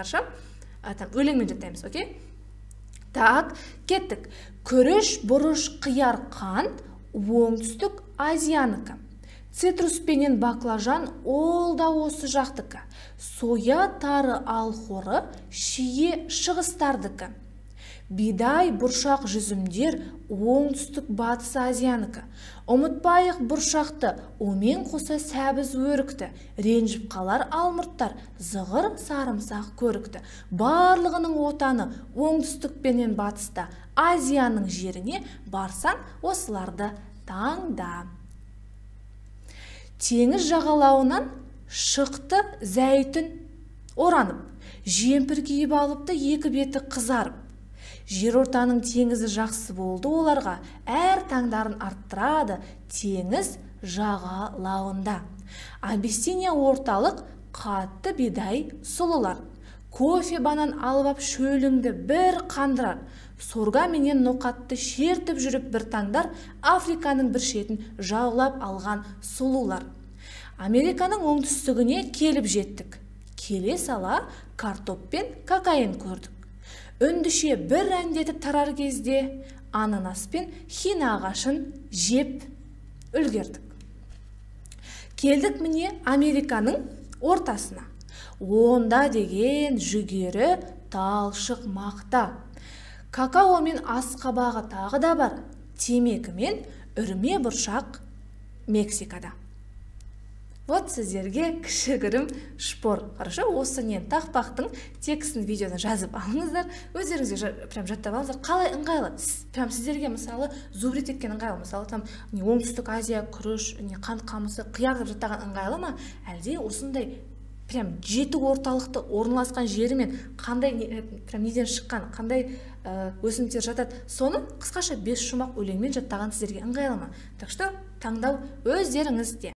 Хорошо? Там өлеңмен жаттаймыз, окей? Так, кеттік. Күріш, бұрыш, қияр, қант оңтүстік Азияныкі. Цитрус пенен баклажан ол да осы жақтыкі. Соя, тары, алхоры шие шығыстардыкі. Бидай, бұршақ, жүзімдер оңтүстік батыс Азияныкі. Ұмытпайық бұршақты, омен қоса сәбіз өрікті. Ренжіп қалар алмұрттар, зығыр, сарымсақ көрікті. Барлығының отаны оңтүстік пенен батыста. Азияның жеріне барсаң, осыларды таңда. Теңіз жағалауынан шықты зәйтін оранып, жемпір киіп алыпты, екі беті қызарып. Жерортаның теңізі жақсы болды оларға, әр таңдарын арттырады теңіз жағалауында. Абиссиния орталық қатты бидай сұлылар. Кофе банан алып шөліңді бір қандырар. Сорга менен ноқатты шертіп жүріп бір таңдар Африканың бір шетін жаулап алған сұлулар. Американың оңтүстігіне келіп жеттік. Келе сала картоп пен кокаин көрдік. Үндіше бір әндетіп тарар кезде ананас пен хина ағашын жеп үлгердік. Келдік міне Американың ортасына. Онда деген жүгері талшық мақта. Какао мен асқабағы тағы да бар. Темекі мен үрме бұршақ Мексикада. Вот сіздерге кішігірім шпор. Хорошо, осы нен тақпақтың текстін видеоны жазып алыңыздар. Өздеріңізге прям жаттап алыңыздар. Қалай ыңғайлы? Прям сіздерге мысалы зубрит еткен ыңғайлы. Мысалы там оңтүстік Азия, күріш, қант қамысы, қияр деп жаттаған ыңғайлы ма? Әлде осындай прям жеті орталықты орналасқан жерімен қандай прям неден шыққан, қандай өсімдіктер жатады, соны қысқаша 5 шумақ өлеңмен жаттаған сіздерге ыңғайлы ма? Так что таңдау өздеріңізде.